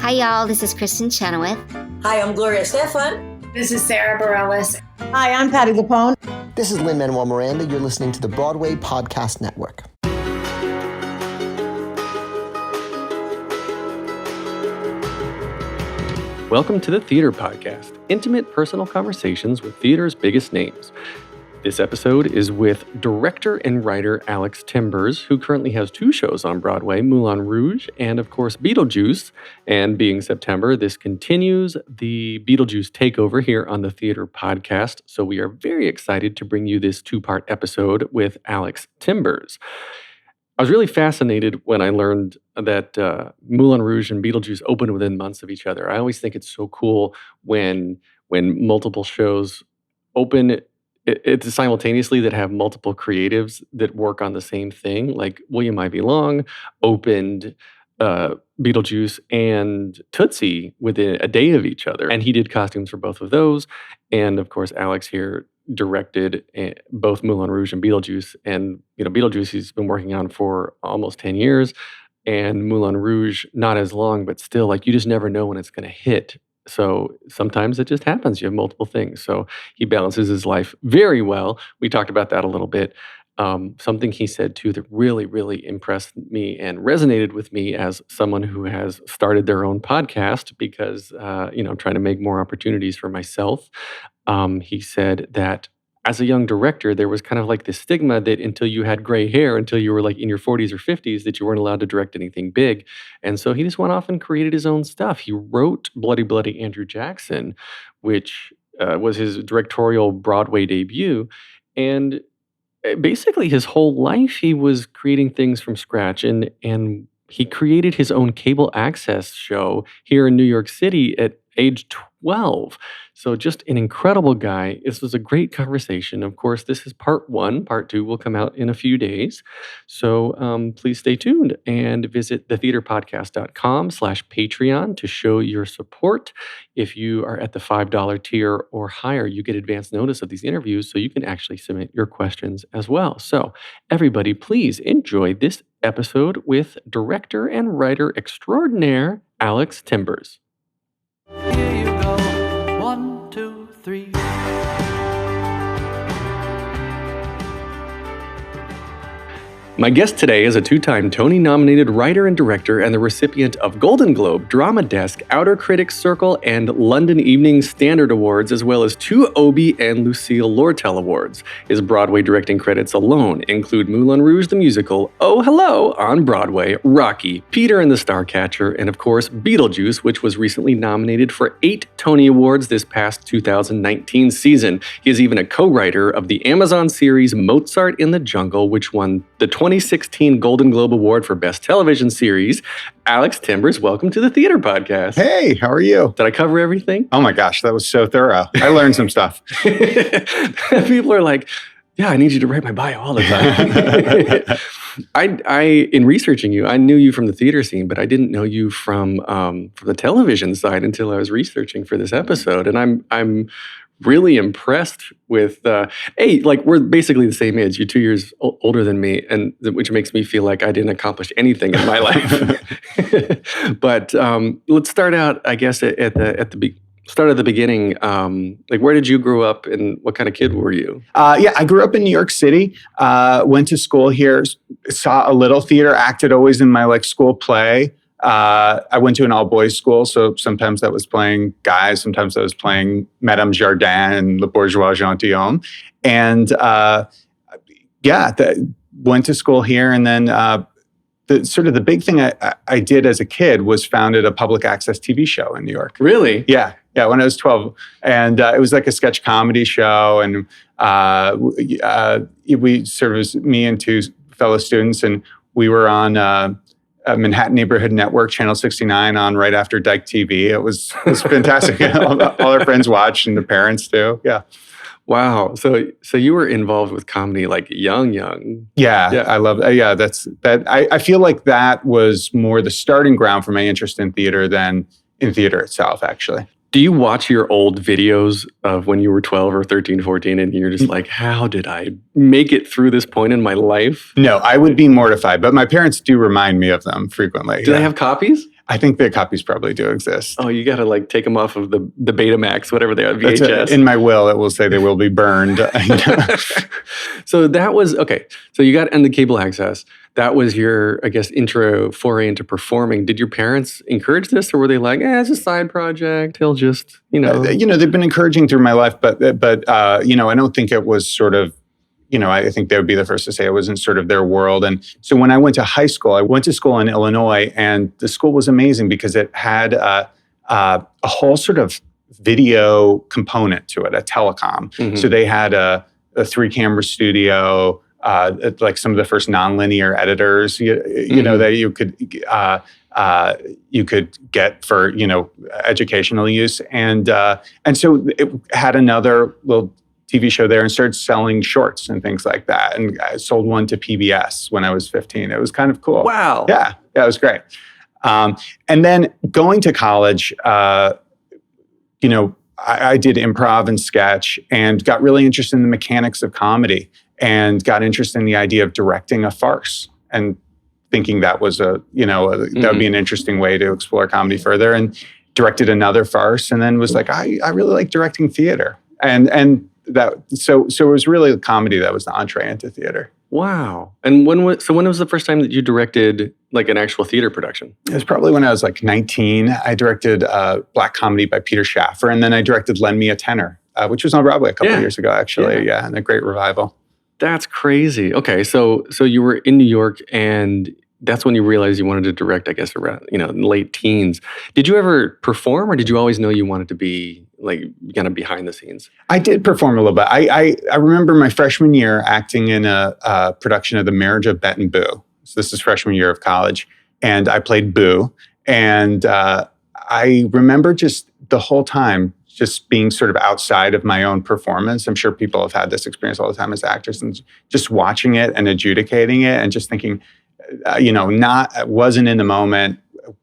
Hi, y'all. This is Kristen Chenoweth. Hi, I'm Gloria Stefan. This is Sarah Bareilles. Hi, I'm Patty Lapone. This is Lin-Manuel Miranda. You're listening to the Broadway Podcast Network. Welcome to the Theater Podcast, intimate personal conversations with theater's biggest names. This episode is with director and writer Alex Timbers, who currently has 2 shows on Broadway, Moulin Rouge and, of course, Beetlejuice. And being September, this continues the Beetlejuice takeover here on the Theater Podcast. So we are very excited to bring you this 2-part episode with Alex Timbers. I was really fascinated when I learned that Moulin Rouge and Beetlejuice opened within months of each other. I always think it's so cool when multiple shows open it's simultaneously that have multiple creatives that work on the same thing. Like William Ivey Long opened Beetlejuice and Tootsie within a day of each other. And he did costumes for both of those. And of course, Alex here directed both Moulin Rouge and Beetlejuice. And, Beetlejuice he's been working on for almost 10 years. And Moulin Rouge, not as long, but still, like, you just never know when it's going to hit. So sometimes it just happens. You have multiple things. So he balances his life very well. We talked about that a little bit. Something he said, too, that really, really impressed me and resonated with me as someone who has started their own podcast because, trying to make more opportunities for myself. He said that as a young director, there was kind of like this stigma that until you had gray hair, until you were like in your 40s or 50s, that you weren't allowed to direct anything big. And so he just went off and created his own stuff. He wrote Bloody Bloody Andrew Jackson, which was his directorial Broadway debut. And basically his whole life, he was creating things from scratch. And he created his own cable access show here in New York City at age 12. So just an incredible guy. This was a great conversation. Of course, this is part 1. Part 2 will come out in a few days. So please stay tuned and visit thetheaterpodcast.com/Patreon to show your support. If you are at the $5 tier or higher, you get advance notice of these interviews so you can actually submit your questions as well. So everybody, please enjoy this episode with director and writer extraordinaire Alex Timbers. Here you go. 1, 2, 3. My guest today is a 2-time Tony-nominated writer and director and the recipient of Golden Globe, Drama Desk, Outer Critics Circle, and London Evening Standard Awards, as well as 2 OBIE and Lucile Lortel Awards. His Broadway directing credits alone include Moulin Rouge the Musical, Oh Hello on Broadway, Rocky, Peter and the Starcatcher, and of course Beetlejuice, which was recently nominated for 8 Tony Awards this past 2019 season. He is even a co-writer of the Amazon series Mozart in the Jungle, which won the 2016 Golden Globe Award for Best Television Series. Alex Timbers, welcome to the Theater Podcast. Hey, how are you? Did I cover everything? Oh my gosh, that was so thorough. I learned some stuff. People are like, yeah, I need you to write my bio all the time. I in researching you, I knew you from the theater scene, but I didn't know you from the television side until I was researching for this episode. And I'm really impressed with, we're basically the same age. You're 2 years older than me, and which makes me feel like I didn't accomplish anything in my life. But let's start out, I guess, at the beginning. Where did you grow up, and what kind of kid were you? I grew up in New York City. Went to school here. Saw a little theater. Acted always in my school play. I went to an all-boys school, so sometimes that was playing guys, sometimes I was playing Madame Jardin and Le Bourgeois Gentilhomme. And went to school here, and then the big thing I did as a kid was founded a public access TV show in New York. Really? Yeah, when I was 12. And it was like a sketch comedy show, and we served me and 2 fellow students, and we were on Manhattan Neighborhood Network, Channel 69, on right after Dyke TV. It was fantastic. all our friends watched, and the parents too. Yeah. Wow. So you were involved with comedy young. Yeah. I love that. Yeah, that's that. I feel like that was more the starting ground for my interest in theater than in theater itself, actually. Do you watch your old videos of when you were 12 or 13, 14, and you're just like, how did I make it through this point in my life? No, I would be mortified, but my parents do remind me of them frequently. Do they have copies? I think the copies probably do exist. Oh, you got to like take them off of the Betamax, whatever they are, That's VHS. in my will, it will say they will be burned. So that was, okay. So you got into cable access. That was your, I guess, intro foray into performing. Did your parents encourage this, or were they like, it's a side project, he'll just, they've been encouraging through my life, but I don't think it was sort of, I think they would be the first to say it wasn't sort of their world. And so when I went to high school, I went to school in Illinois, and the school was amazing because it had a whole sort of video component to it, a telecom. Mm-hmm. So they had a 3-camera studio, like some of the first nonlinear editors, that you could get for educational use, and so it had another little TV show there and started selling shorts and things like that. And I sold one to PBS when I was 15. It was kind of cool. Wow. Yeah, it was great. And then going to college, I did improv and sketch and got really interested in the mechanics of comedy and got interested in the idea of directing a farce and thinking that was that would be an interesting way to explore comedy further, and directed another farce, and then was like, I really like directing theater. And that, so it was really comedy that was the entree into theater. Wow. And when was the first time that you directed like an actual theater production? It was probably when I was like 19. I directed Black Comedy by Peter Schaffer, and then I directed Lend Me a Tenor, which was on Broadway a couple of years ago, actually. Yeah, and a great revival. That's crazy. Okay, so you were in New York, and that's when you realized you wanted to direct, I guess, around late teens. Did you ever perform, or did you always know you wanted to be like kind of behind the scenes? I did perform a little bit. I remember my freshman year acting in a production of The Marriage of Bet and Boo. So this is freshman year of college, and I played Boo. And I remember just the whole time just being sort of outside of my own performance. I'm sure people have had this experience all the time as actors, and just watching it and adjudicating it and just thinking, wasn't in the moment,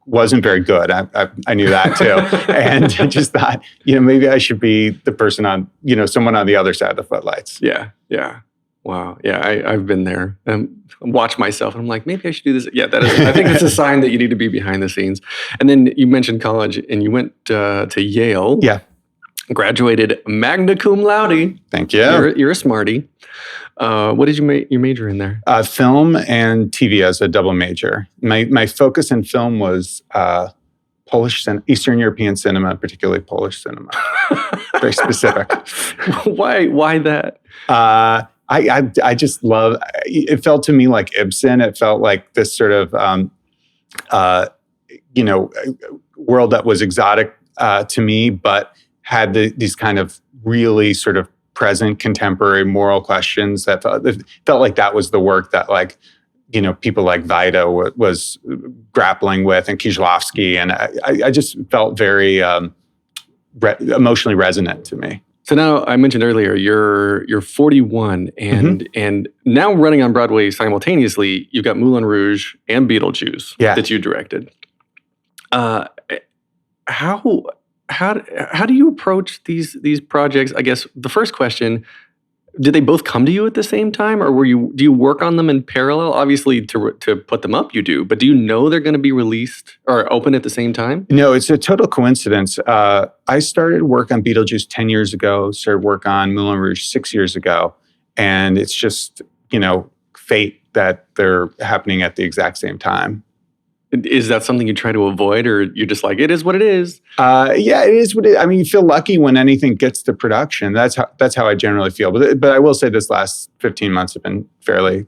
wasn't very good. I knew that too. And I just thought, maybe I should be the person on, someone on the other side of the footlights. Yeah. Yeah. Wow. Yeah. I've been there and watched myself, and I'm like, maybe I should do this. Yeah. I think that's a sign that you need to be behind the scenes. And then you mentioned college, and you went to Yale. Yeah. Graduated magna cum laude. Thank you. You're a smarty. What did you major in there? Film and TV as a double major. My focus in film was Eastern European cinema, particularly Polish cinema. Very specific. Why that? I just love. It felt to me like Ibsen. It felt like this sort of world that was exotic to me, but had these kind of really sort of present contemporary moral questions that felt like that was the work that people like Vida was grappling with, and Kieślowski, and I just felt very emotionally resonant to me. So now, I mentioned earlier, you're 41, and now running on Broadway simultaneously, you've got Moulin Rouge and Beetlejuice that you directed. How do you approach these projects? I guess the first question, did they both come to you at the same time, or do you work on them in parallel? Obviously, to put them up, you do, but do you know they're going to be released or open at the same time? No, it's a total coincidence. I started work on Beetlejuice 10 years ago, started work on Moulin Rouge 6 years ago, and it's just, fate that they're happening at the exact same time. Is that something you try to avoid, or you're just like, it is what it is? Yeah, it is what it is. I mean, you feel lucky when anything gets to production. That's how I generally feel. But I will say this last 15 months have been fairly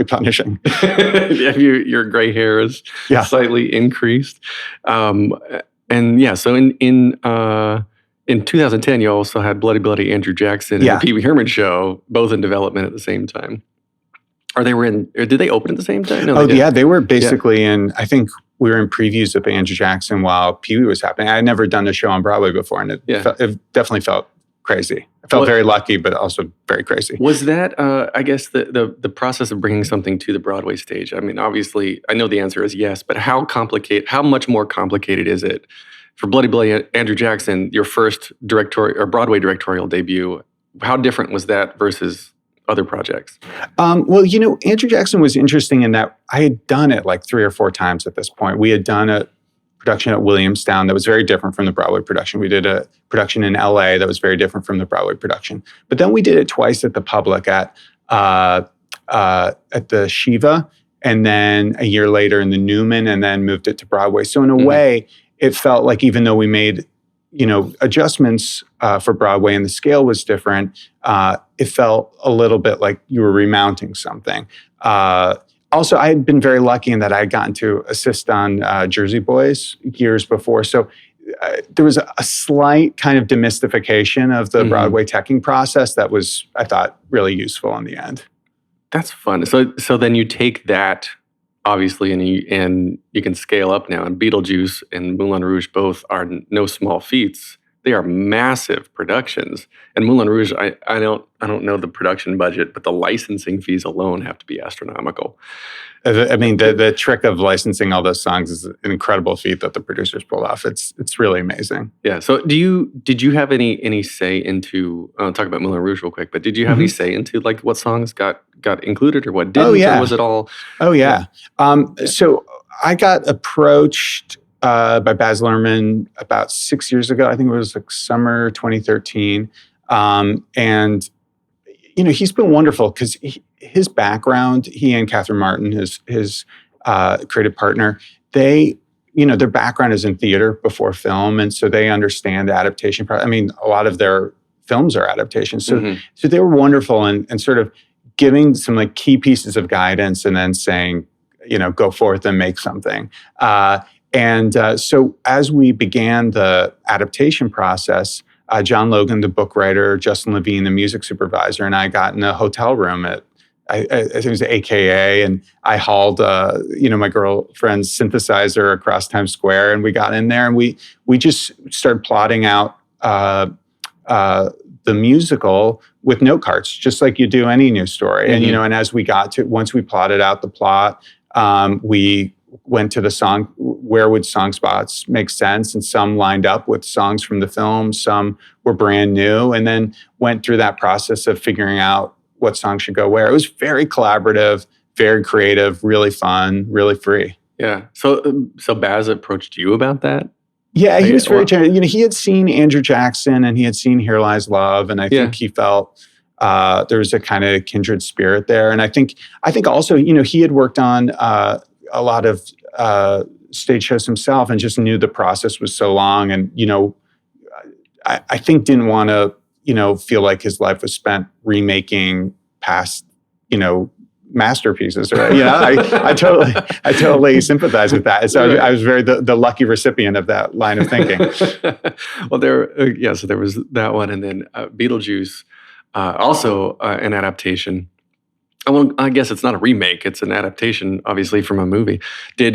punishing. Your gray hair is slightly increased. So in 2010, you also had Bloody Bloody Andrew Jackson and the Pee Wee Herman Show, both in development at the same time. Or did they open at the same time? No, they were basically in, I think we were in previews of Andrew Jackson while Pee Wee was happening. I had never done a show on Broadway before, and it definitely felt crazy. I felt very lucky, but also very crazy. Was that, I guess, the process of bringing something to the Broadway stage? I mean, obviously, I know the answer is yes, but how much more complicated is it? For Bloody Bloody Andrew Jackson, your first Broadway directorial debut, how different was that versus other projects? Well, Andrew Jackson was interesting in that I had done it like 3 or 4 times at this point. We had done a production at Williamstown that was very different from the Broadway production. We did a production in LA that was very different from the Broadway production. But then we did it twice at the Public at the Shiva, and then a year later in the Newman, and then moved it to Broadway. So in a way, it felt like even though we made adjustments for Broadway and the scale was different, it felt a little bit like you were remounting something. Also, I had been very lucky in that I had gotten to assist on Jersey Boys years before. So there was a slight kind of demystification of the Broadway teching process that was, I thought, really useful in the end. That's fun. So then you take that, obviously, and you can scale up now. And Beetlejuice and Moulin Rouge both are no small feats. They are massive productions. And Moulin Rouge, I don't know the production budget, but the licensing fees alone have to be astronomical. I mean, the trick of licensing all those songs is an incredible feat that the producers pulled off. It's really amazing. Yeah. So did you have any say into? I'll talk about Moulin Rouge real quick. But did you have any say into like what songs got included or what didn't? Oh yeah. Or was it all? Oh yeah. So I got approached by Baz Lurman about 6 years ago. I think it was like summer 2013. And he's been wonderful because his background, he and Catherine Martin, his creative partner, their background is in theater before film, and so they understand the adaptation. I mean, a lot of their films are adaptations, so they were wonderful and sort of giving some like key pieces of guidance, and then saying, go forth and make something. So as we began the adaptation process, John Logan, the book writer, Justin Levine, the music supervisor, and I got in a hotel room at, I think it was AKA, and I hauled, my girlfriend's synthesizer across Times Square, and we got in there, and we just started plotting out the musical with note cards, just like you do any new story. And and as we got to, once we plotted out the plot, we went to the song, where would song spots make sense? And some lined up with songs from the film, some were brand new, and then went through that process of figuring out what song should go where. It was very collaborative, very creative, really fun, really free. Yeah. So Baz approached you about that? Yeah, he was very generous. He had seen Andrew Jackson and he had seen Here Lies Love, and I think he felt there was a kind of kindred spirit there. And I think also, he had worked on a lot of stage shows himself and just knew the process was so long, and I think didn't want to feel like his life was spent remaking past masterpieces. Or, I totally sympathize with that. So I was very the lucky recipient of that line of thinking. Well, so there was that one, and then Beetlejuice, also an adaptation. Well, I guess it's not a remake; it's an adaptation, obviously, from a movie. How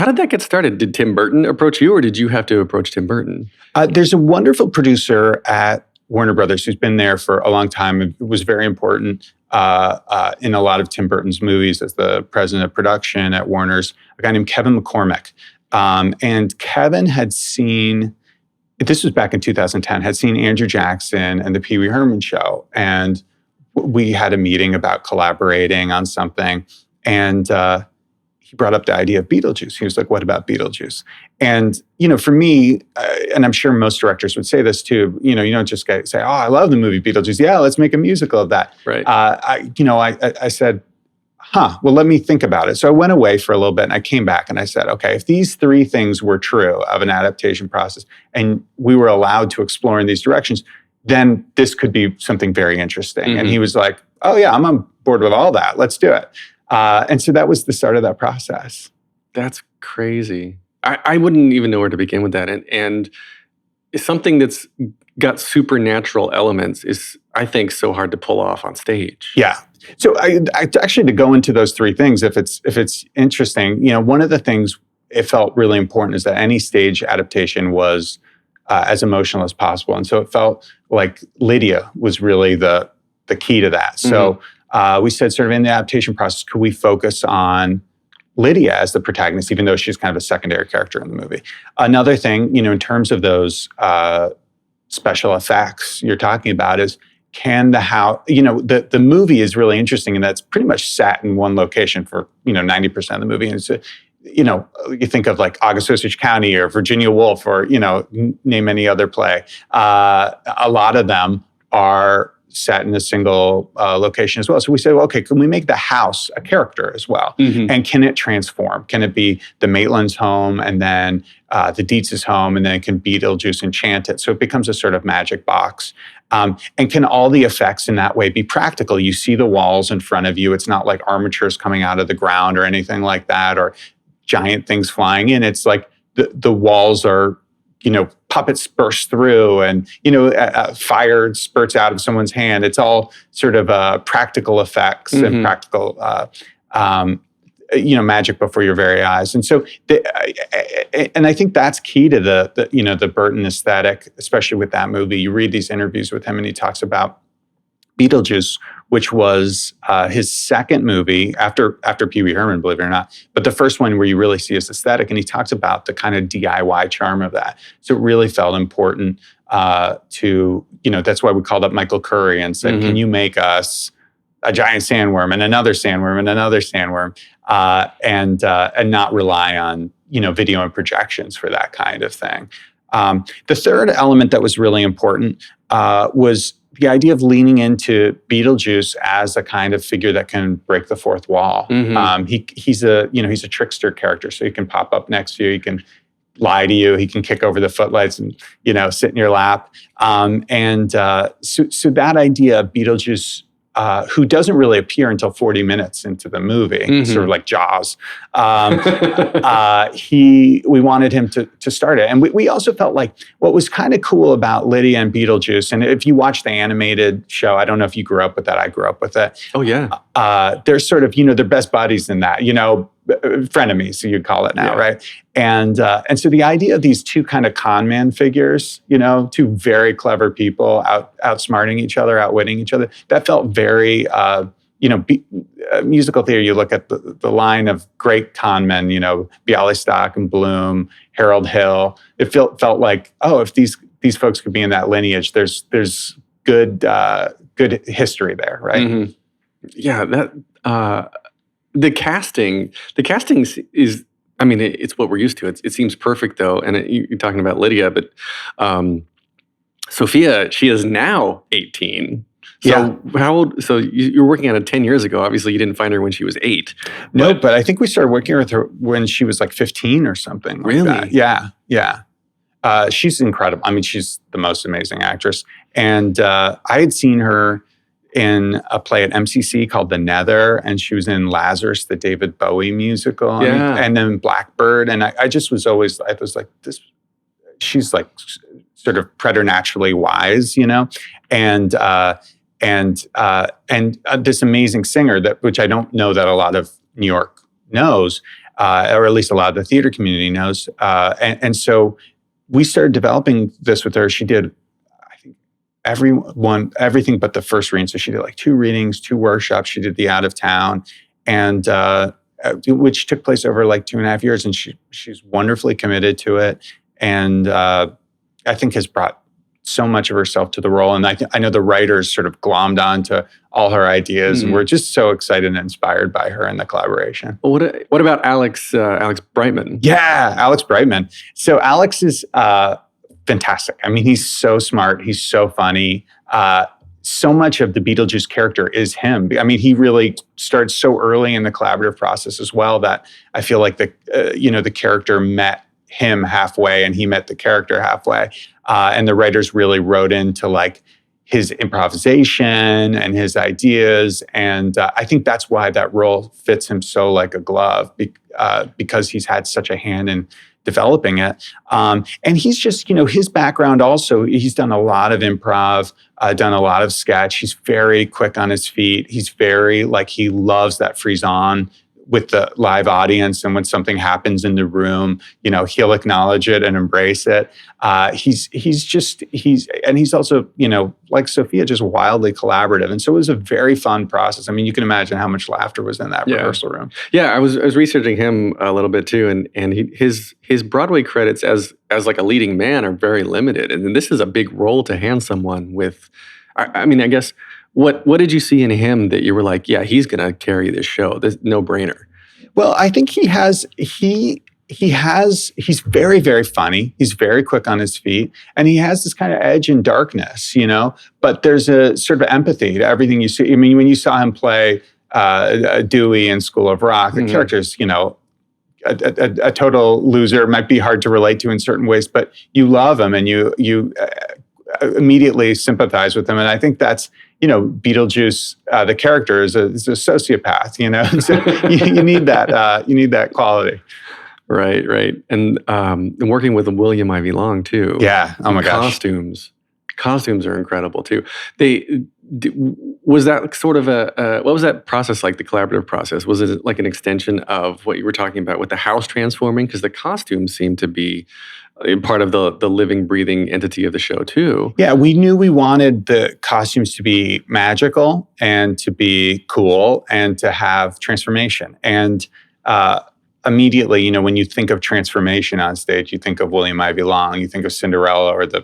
did that get started? Did Tim Burton approach you, or did you have to approach Tim Burton? There's a wonderful producer at Warner Brothers who's been there for a long time. It was very important in a lot of Tim Burton's movies as the president of production at Warner's, a guy named Kevin McCormick. And Kevin had seen, this was back in 2010, had seen Andrew Jackson and the Pee Wee Herman Show. And we had a meeting about collaborating on something. And he brought up the idea of Beetlejuice. He was like, what about Beetlejuice? And, for me, and I'm sure most directors would say this too, you don't just say, oh, I love the movie Beetlejuice. Yeah, let's make a musical of that. Right. I said, well, let me think about it. So I went away for a little bit and I came back and I said, okay, if these 3 things were true of an adaptation process and we were allowed to explore in these directions, then this could be something very interesting. Mm-hmm. And he was like, oh yeah, I'm on board with all that. Let's do it. And so that was the start of that process. That's crazy. I wouldn't even know where to begin with that. And something that's got supernatural elements is, I think, so hard to pull off on stage. Yeah. So I actually, to go into those 3 things, if it's interesting, one of the things it felt really important is that any stage adaptation was as emotional as possible. And so it felt like Lydia was really the key to that. So we said, sort of in the adaptation process, could we focus on Lydia as the protagonist, even though she's kind of a secondary character in the movie? Another thing, in terms of those special effects you're talking about, is can the house, the movie is really interesting and that's pretty much set in one location for, 90% of the movie. And so, you think of like August Osage County or Virginia Woolf or, name any other play. A lot of them are set in a single location as well. So we said, well, okay, can we make the house a character as well? Mm-hmm. And can it transform? Can it be the Maitland's home and then the Dietz's home and then it can Beetlejuice enchant it? So it becomes a sort of magic box. And can all the effects in that way be practical? You see the walls in front of you. It's not like armatures coming out of the ground or anything like that or giant things flying in. It's like the walls are, puppets burst through and, fire spurts out of someone's hand. It's all sort of practical effects and practical, magic before your very eyes. And so, and I think that's key to the Burton aesthetic, especially with that movie. You read these interviews with him and he talks about Beetlejuice, which was his second movie after Pee Wee Herman, believe it or not, but the first one where you really see his aesthetic. And he talks about the kind of DIY charm of that. So it really felt important to, that's why we called up Michael Curry and said, can you make us a giant sandworm and another sandworm and another sandworm and not rely on, video and projections for that kind of thing. The third element that was really important was the idea of leaning into Beetlejuice as a kind of figure that can break the fourth wall. He's a trickster character, so he can pop up next to you, he can lie to you, he can kick over the footlights and sit in your lap. So that idea of Beetlejuice, who doesn't really appear until 40 minutes into the movie, sort of like Jaws. We wanted him to start it. And we also felt like what was kind of cool about Lydia and Beetlejuice, and if you watch the animated show, I don't know if you grew up with that, I grew up with it. Oh, yeah. They're sort of, they're best buddies in that, frenemies, so you'd call it now, right? And so the idea of these two kind of con man figures, two very clever people outsmarting each other, outwitting each other, that felt very, musical theater. You look at the line of great con men, Bialystok and Bloom, Harold Hill. It felt like, if these folks could be in that lineage, there's good history there, right? Yeah, that. The casting is, it's what we're used to. It seems perfect though. And you're talking about Lydia, but Sophia, she is now 18. So how old? So you're working on it 10 years ago. Obviously, you didn't find her when she was 8. No, but I think we started working with her when she was like 15 or something. Really? Like that. Yeah. She's incredible. She's the most amazing actress. And I had seen her in a play at MCC called The Nether, and she was in Lazarus, the David Bowie musical, and then Blackbird. And I just was always, I was like, this, she's like sort of preternaturally wise, and this amazing singer which I don't know that a lot of New York knows, or at least a lot of the theater community knows. And so we started developing this with her. She did, everything but the first reading. So she did like 2 readings, 2 workshops. She did the Out of Town, and which took place over like 2.5 years. And she's wonderfully committed to it, and I think has brought so much of herself to the role. And I know the writers sort of glommed onto all her ideas, and we're just so excited and inspired by her and the collaboration. Well, what about Alex Brightman? Yeah, Alex Brightman. So Alex is fantastic. He's so smart. He's so funny. So much of the Beetlejuice character is him. He really starts so early in the collaborative process as well that I feel like the character met him halfway and he met the character halfway. And the writers really wrote into like his improvisation and his ideas. And I think that's why that role fits him so like a glove, because he's had such a hand in developing it. And he's just, his background also, he's done a lot of improv, done a lot of sketch. He's very quick on his feet. He's very he loves that frise-on with the live audience. And when something happens in the room, he'll acknowledge it and embrace it. He's also, like Sophia, just wildly collaborative. And so it was a very fun process. You can imagine how much laughter was in that rehearsal room. Yeah, I was researching him a little bit too, and his Broadway credits as like a leading man are very limited. And this is a big role to hand someone with I mean, I guess what did you see in him that you were like, yeah, he's going to carry this show? This no brainer. Well, I think he's very, very funny. He's very quick on his feet, and he has this kind of edge and darkness, but there's a sort of empathy to everything you see. I mean, when you saw him play Dewey in School of Rock, the character's, a total loser, might be hard to relate to in certain ways, but you love him and you immediately sympathize with him. And I think that's, Beetlejuice, the character is a sociopath, so you need that quality. Right. And working with William Ivy Long too. Yeah. Oh my gosh. Costumes are incredible too. Was that sort of what was that process like, the collaborative process? Was it like an extension of what you were talking about with the house transforming? Because the costumes seem to be part of the living, breathing entity of the show too. Yeah, we knew we wanted the costumes to be magical and to be cool and to have transformation. And immediately, when you think of transformation on stage, you think of William Ivy Long, you think of Cinderella or the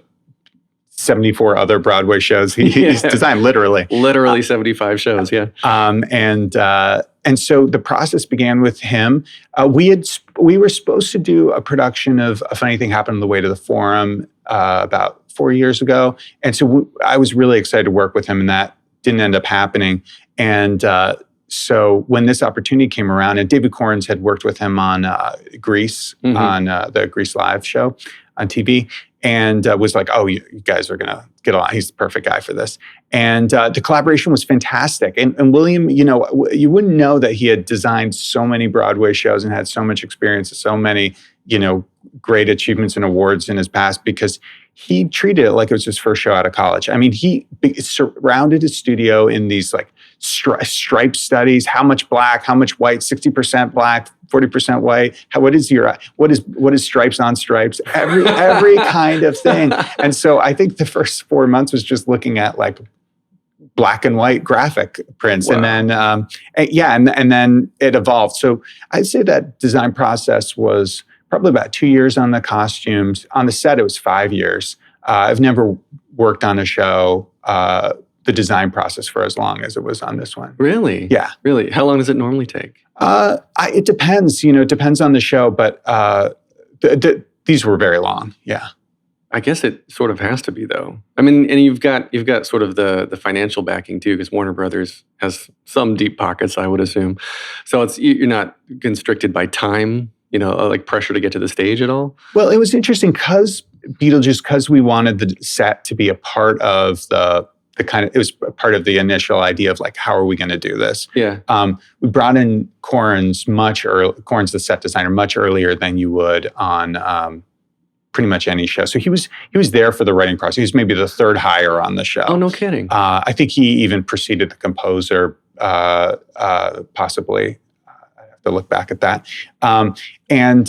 74 other Broadway shows he's designed, literally 75 shows. Yeah. And so the process began with him. We were supposed to do a production of A Funny Thing Happened on the Way to the Forum about 4 years ago. And so I was really excited to work with him, and that didn't end up happening. And so when this opportunity came around, and David Corns had worked with him on Grease, on the Grease Live show on TV, and was like, oh, you guys are going to get along. He's the perfect guy for this. And the collaboration was fantastic. And William, you wouldn't know that he had designed so many Broadway shows and had so much experience, so many, great achievements and awards in his past, because he treated it like it was his first show out of college. I mean, he surrounded his studio in these like stripe studies, how much black, how much white, 60% black, 40% white. What is stripes on stripes? Every kind of thing. And so I think the first 4 months was just looking at like black and white graphic prints. Wow. And then, and then it evolved. So I'd say that design process was probably about 2 years on the costumes. On the set, it was 5 years. I've never worked on a show, the design process for as long as it was on this one. Really? Yeah. Really? How long does it normally take? It depends. It depends on the show, but these were very long. Yeah. I guess it sort of has to be, though. I mean, and you've got sort of the financial backing too, because Warner Brothers has some deep pockets, I would assume. So you're not constricted by time, like pressure to get to the stage at all. Well, it was interesting because Beetlejuice, because we wanted the set to be a part of the it was part of the initial idea of like, how are we going to do this? Yeah. We brought in Corns the set designer, much earlier than you would on pretty much any show. So he was there for the writing process. He was maybe the third hire on the show. Oh, no kidding. I think he even preceded the composer, possibly. I have to look back at that. And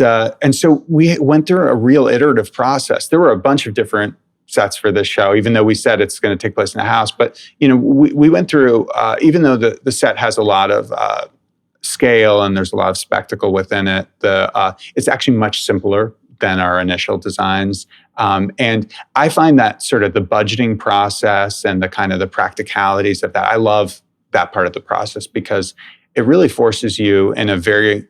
so we went through a real iterative process. There were a bunch of different sets for this show, even though we said it's going to take place in a house. But, we went through, even though the set has a lot of scale and there's a lot of spectacle within it, it's actually much simpler than our initial designs. And I find that sort of the budgeting process and the kind of the practicalities of that, I love that part of the process because it really forces you in a very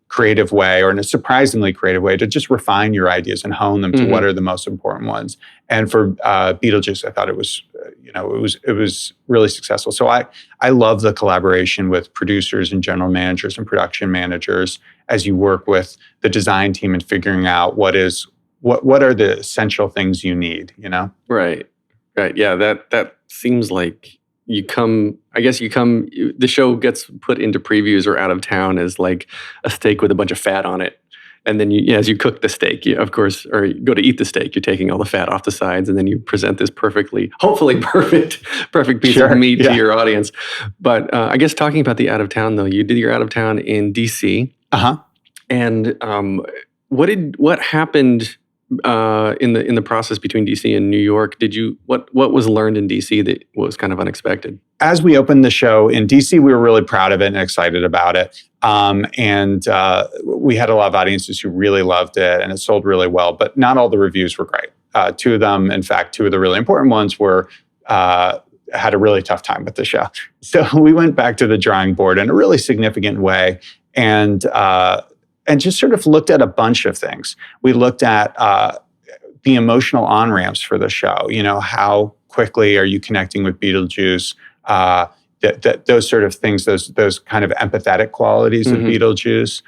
creative way, or in a surprisingly creative way, to just refine your ideas and hone them to what are the most important ones. And for Beetlejuice, I thought it was, it was really successful. So I love the collaboration with producers and general managers and production managers as you work with the design team and figuring out what are the essential things you need, Right. Yeah, that seems like the show gets put into previews or out of town as like a steak with a bunch of fat on it. And then as you cook the steak, of course, or you go to eat the steak, you're taking all the fat off the sides, and then you present this hopefully perfect piece of meat to your audience. But I guess talking about the out of town, though, you did your out of town in DC. Uh-huh. And what happened in the process between DC and New York? What was learned in DC that was kind of unexpected? As we opened the show in DC, we were really proud of it and excited about it. And we had a lot of audiences who really loved it, and it sold really well, but not all the reviews were great. Two of the really important ones were had a really tough time with the show. So we went back to the drawing board in a really significant way and just sort of looked at a bunch of things. We looked at the emotional on-ramps for the show. How quickly are you connecting with Beetlejuice? Those sort of things, those kind of empathetic qualities of Beetlejuice.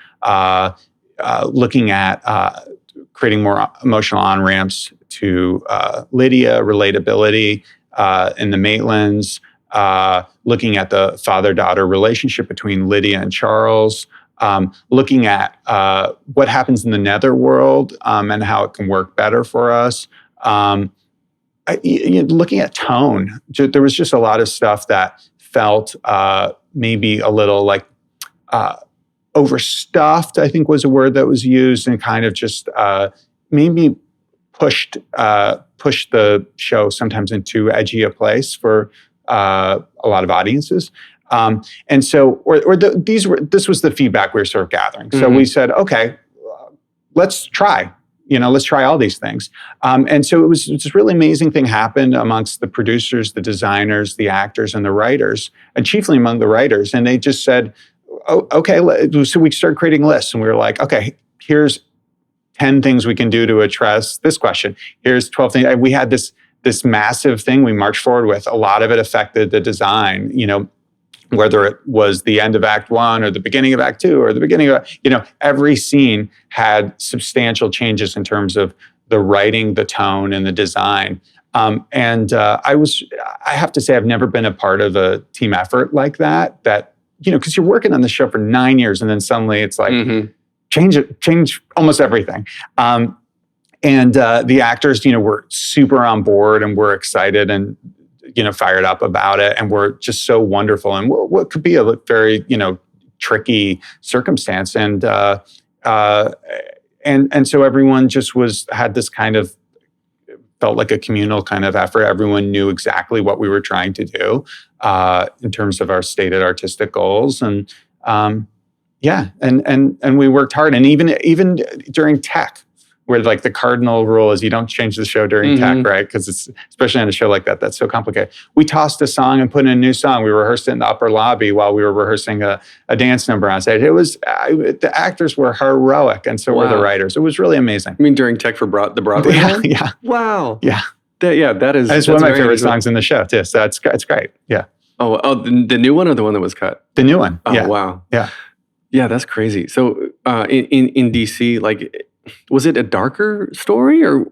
Looking at creating more emotional on-ramps to Lydia, relatability in the Maitlands, looking at the father-daughter relationship between Lydia and Charles, looking at what happens in the netherworld and how it can work better for us. Looking at tone, there was just a lot of stuff that felt maybe a little like overstuffed, I think was a word that was used, and kind of just maybe pushed the show sometimes into edgy a place for a lot of audiences. And so, this was the feedback we were sort of gathering. So we said, okay, let's try. Let's try all these things. And so it was this really amazing thing happened amongst the producers, the designers, the actors, and the writers, and chiefly among the writers. And they just said, oh, okay, so we started creating lists, and we were like, okay, here's 10 things we can do to address this question. Here's 12 things. And we had this massive thing we marched forward with. A lot of it affected the design, whether it was the end of Act 1 or the beginning of Act 2 or the beginning of, every scene had substantial changes in terms of the writing, the tone, and the design. I have to say, I've never been a part of a team effort like that, because you're working on the show for 9 years and then suddenly it's like, change almost everything. And the actors, were super on board and were excited and, fired up about it, and were just so wonderful and what could be a very, tricky circumstance. And so everyone just had this kind of, felt like a communal kind of effort. Everyone knew exactly what we were trying to do in terms of our stated artistic goals. And and we worked hard. And even during tech, where like the cardinal rule is you don't change the show during tech, right? Because it's, especially on a show like that, that's so complicated. We tossed a song and put in a new song. We rehearsed it in the upper lobby while we were rehearsing a dance number on stage. It was, the actors were heroic, and so were the writers. It was really amazing. You mean during tech for the Broadway? Yeah. Wow. Yeah. That's one of my favorite songs in the show too. So it's great. Yeah. Oh, the new one or the one that was cut? The new one. Oh, yeah. Wow. Yeah. Yeah, that's crazy. So in DC, like, was it a darker story, or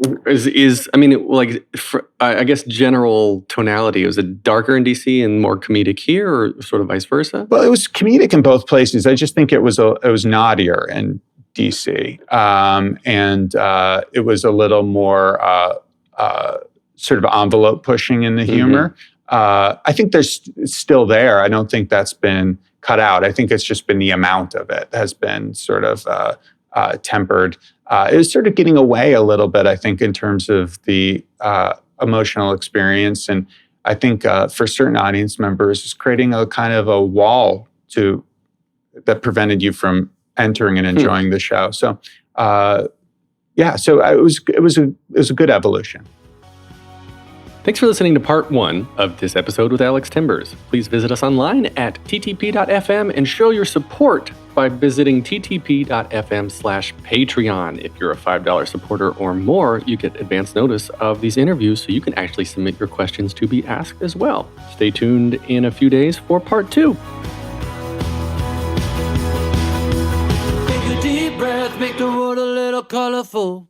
I guess general tonality, was it darker in DC and more comedic here, or sort of vice versa? Well, it was comedic in both places. I just think it was naughtier in DC, and it was a little more sort of envelope pushing in the humor. I think it's still there. I don't think that's been cut out. I think it's just been the amount of it has been sort of tempered. It was sort of getting away a little bit, I think, in terms of the emotional experience. And I think for certain audience members, it's creating a kind of a wall that prevented you from entering and enjoying the show. So, so it was a good evolution. Thanks for listening to part 1 of this episode with Alex Timbers. Please visit us online at ttp.fm and show your support by visiting ttp.fm/Patreon. If you're a $5 supporter or more, you get advance notice of these interviews, so you can actually submit your questions to be asked as well. Stay tuned in a few days for part 2. Take a deep breath, make the world a little colorful.